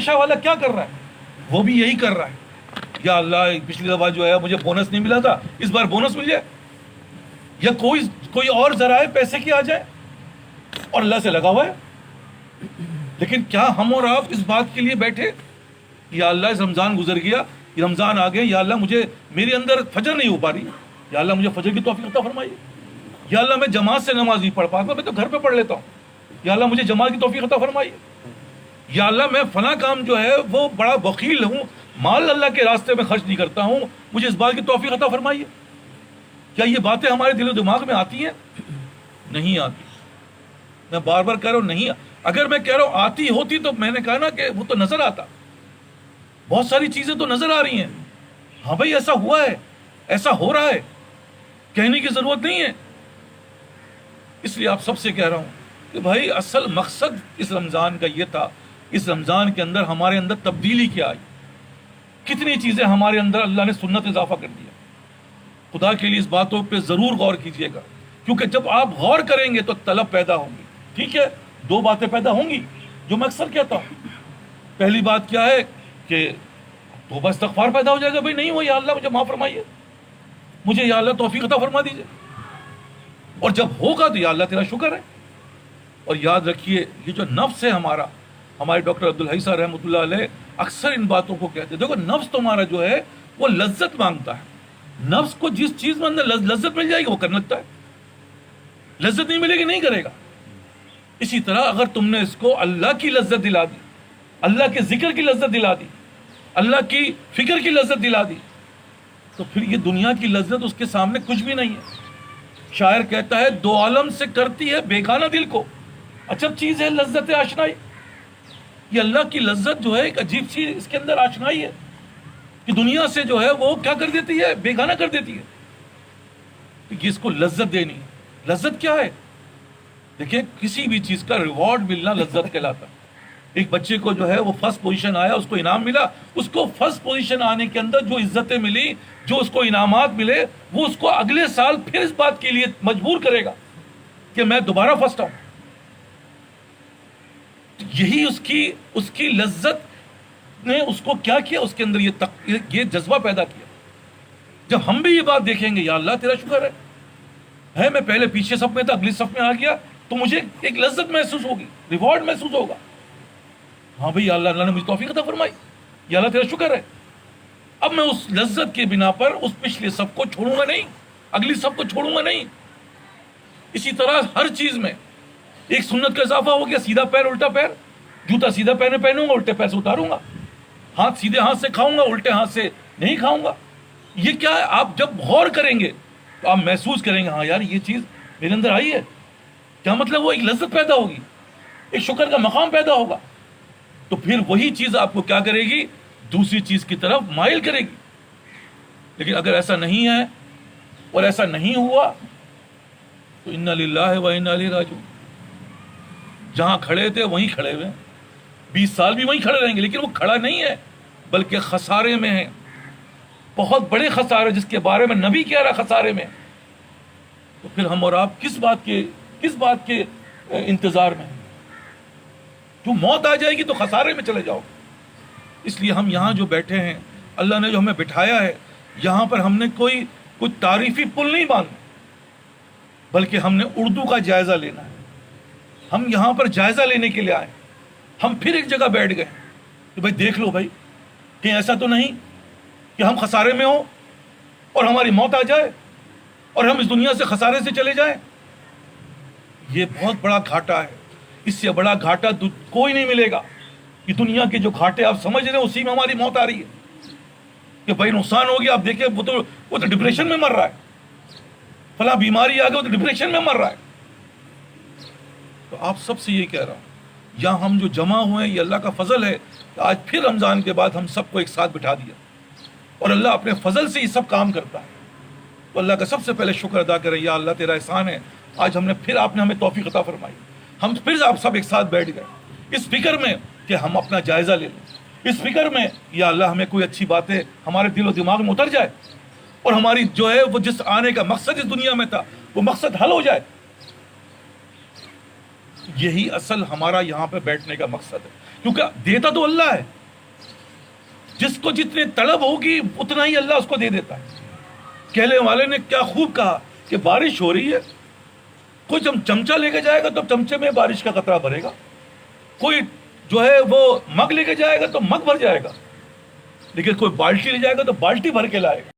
پیشہ والا کیا کر رہا ہے؟ وہ بھی یہی کر رہا ہے، یا اللہ پچھلی دفعہ جو ہے مجھے بونس نہیں ملا تھا، اس بار بونس مل جائے، یا کوئی اور ذرائع پیسے کی آ جائے، اور اللہ سے لگا ہوا ہے۔ لیکن کیا ہم اور آپ اس بات کے لیے بیٹھے، یا اللہ اس رمضان گزر گیا، یہ رمضان آ گئے، یا اللہ مجھے میرے اندر فجر نہیں ہو پا رہی، یا اللہ مجھے فجر کی توفیق عطا فرمائیے، یا اللہ میں جماعت سے نماز نہیں پڑھ پاتا، میں تو گھر پہ پڑھ لیتا ہوں، یا اللہ مجھے جماعت کی توفیق عطا فرمائیے، یا اللہ میں فلاں کام جو ہے وہ بڑا بخیل ہوں، مال اللہ کے راستے میں خرچ نہیں کرتا ہوں، مجھے اس بات کی توفیق عطا فرمائیے۔ کیا یہ باتیں ہمارے دل و دماغ میں آتی ہیں؟ نہیں آتی۔ میں بار بار کہہ رہا ہوں نہیں، اگر میں کہہ رہا ہوں آتی ہوتی تو میں نے کہا نا کہ وہ تو نظر آتا، بہت ساری چیزیں تو نظر آ رہی ہیں، ہاں بھائی ایسا ہوا ہے، ایسا ہو رہا ہے، کہنے کی ضرورت نہیں ہے۔ اس لیے آپ سب سے کہہ رہا ہوں کہ بھائی اصل مقصد اس رمضان کا یہ تھا، اس رمضان کے اندر ہمارے اندر تبدیلی کیا آئی، کتنی چیزیں ہمارے اندر اللہ نے سنت اضافہ کر دیا۔ خدا کے لیے اس باتوں پہ ضرور غور کیجئے گا، کیونکہ جب آپ غور کریں گے تو طلب پیدا ہوگی۔ ٹھیک ہے، دو باتیں پیدا ہوں گی جو میں اکثر کہتا ہوں۔ پہلی بات کیا ہے کہ توبہ استغفار پیدا ہو جائے گا، بھائی نہیں ہوا یا اللہ مجھے معاف فرمائیے، مجھے یا اللہ توفیق عطا فرما دیجئے، اور جب ہوگا تو یا اللہ تیرا شکر ہے۔ اور یاد رکھیے یہ جو نفس ہے ہمارے ڈاکٹر عبدالحی صاحب رحمۃ اللہ علیہ اکثر ان باتوں کو کہتے ہیں، دیکھو نفس تمہارا جو ہے وہ لذت مانگتا ہے، نفس کو جس چیز میں اندر لذت مل جائے گی وہ کرنے لگتا ہے، لذت نہیں ملے گی نہیں کرے گا۔ اسی طرح اگر تم نے اس کو اللہ کی لذت دلا دی، اللہ کے ذکر کی لذت دلا دی، اللہ کی فکر کی لذت دلا دی، تو پھر یہ دنیا کی لذت اس کے سامنے کچھ بھی نہیں ہے۔ شاعر کہتا ہے دو عالم سے کرتی ہے بیگانہ دل کو، عجب چیز ہے لذت آشنائی۔ یہ اللہ کی لذت جو ہے ایک عجیب سی اس کے اندر آشنائی ہے کہ دنیا سے جو ہے وہ کیا کر دیتی ہے، بیگانہ کر دیتی ہے، کہ اس کو لذت دینی۔ لذت کیا ہے؟ دیکھیں کسی بھی چیز کا ریوارڈ ملنا لذت کہلاتا ہے۔ ایک بچے کو جو ہے وہ فرسٹ پوزیشن آیا، اس کو انعام ملا، اس کو فرسٹ پوزیشن آنے کے اندر جو عزتیں ملی، جو اس کو انعامات ملے، وہ اس کو اگلے سال پھر اس بات کے لیے مجبور کرے گا کہ میں دوبارہ فرسٹ آؤں۔ یہی اس کی لذت نے اس کو کیا کیا، اس کے اندر یہ جذبہ پیدا کیا۔ جب ہم بھی یہ بات دیکھیں گے یا اللہ تیرا شکر ہے میں پہلے پیچھے صف میں تھا اگلی صف میں آ گیا، تو مجھے ایک لذت محسوس ہوگی، ریوارڈ محسوس ہوگا، ہاں بھئی اللہ نے مجھے توفیق عطا فرمائی، یا اللہ تیرا شکر ہے۔ اب میں اس لذت کے بنا پر اس پچھلے صف کو چھوڑوں گا نہیں، اگلی صف کو چھوڑوں گا نہیں۔ اسی طرح ہر چیز میں ایک سنت کا اضافہ ہو گیا، سیدھا پیر الٹا پیر، جوتا سیدھا پہنے پہنوں گا، الٹے پیر سے اتاروں گا، ہاتھ سیدھے ہاتھ سے کھاؤں گا، الٹے ہاتھ سے نہیں کھاؤں گا۔ یہ کیا ہے؟ آپ جب غور کریں گے تو آپ محسوس کریں گے ہاں یار یہ چیز میرے اندر آئی ہے، کیا مطلب وہ ایک لذت پیدا ہوگی، ایک شکر کا مقام پیدا ہوگا، تو پھر وہی چیز آپ کو کیا کرے گی، دوسری چیز کی طرف مائل کرے گی۔ لیکن اگر ایسا نہیں ہے اور ایسا نہیں ہوا تو انا للہ و انا الیہ راجعون، جہاں کھڑے تھے وہیں کھڑے ہوئے، 20 سال بھی وہیں کھڑے رہیں گے، لیکن وہ کھڑا نہیں ہے بلکہ خسارے میں ہے، بہت بڑے خسارے جس کے بارے میں نبی کہہ رہا خسارے میں۔ تو پھر ہم اور آپ کس بات کے انتظار میں ہیں؟ جو موت آ جائے گی تو خسارے میں چلے جاؤ۔ اس لیے ہم یہاں جو بیٹھے ہیں، اللہ نے جو ہمیں بٹھایا ہے یہاں پر، ہم نے کوئی تعریفی پل نہیں باندھنا، بلکہ ہم نے اردو کا جائزہ لینا ہے۔ ہم یہاں پر جائزہ لینے کے لیے آئے، ہم پھر ایک جگہ بیٹھ گئے کہ بھائی دیکھ لو بھائی کہیں ایسا تو نہیں کہ ہم خسارے میں ہوں اور ہماری موت آ جائے اور ہم اس دنیا سے خسارے سے چلے جائیں۔ یہ بہت بڑا گھاٹا ہے، اس سے بڑا گھاٹا کوئی نہیں ملے گا۔ یہ دنیا کے جو گھاٹے آپ سمجھ رہے ہیں اسی میں ہماری موت آ رہی ہے کہ بھائی نقصان ہو گیا، آپ دیکھیں وہ تو ڈپریشن میں مر رہا ہے، فلاں بیماری آ گئی وہ تو ڈپریشن میں مر رہا ہے۔ تو آپ سب سے یہ کہہ رہا ہوں، یہاں ہم جو جمع ہوئے ہیں یہ اللہ کا فضل ہے کہ آج پھر رمضان کے بعد ہم سب کو ایک ساتھ بٹھا دیا، اور اللہ اپنے فضل سے یہ سب کام کرتا ہے۔ تو اللہ کا سب سے پہلے شکر ادا کریں، یا اللہ تیرا احسان ہے، آج آپ نے ہمیں توفیق عطا فرمائی، ہم پھر آپ سب ایک ساتھ بیٹھ گئے اس فکر میں کہ ہم اپنا جائزہ لے لیں، اس فکر میں یا اللہ ہمیں کوئی اچھی باتیں ہمارے دل و دماغ میں اتر جائے، اور ہماری جو ہے وہ جس آنے کا مقصد اس دنیا میں تھا وہ مقصد حل ہو جائے۔ یہی اصل ہمارا یہاں پہ بیٹھنے کا مقصد ہے، کیونکہ دیتا تو اللہ ہے، جس کو جتنی طلب ہوگی اتنا ہی اللہ اس کو دے دیتا ہے. کہنے والے نے کیا خوب کہا کہ بارش ہو رہی ہے، کوئی جب چمچہ لے کے جائے گا تو چمچے میں بارش کا قطرہ بھرے گا، کوئی جو ہے وہ مگ لے کے جائے گا تو مگ بھر جائے گا، لیکن کوئی بالٹی لے جائے گا تو بالٹی بھر کے لائے گا.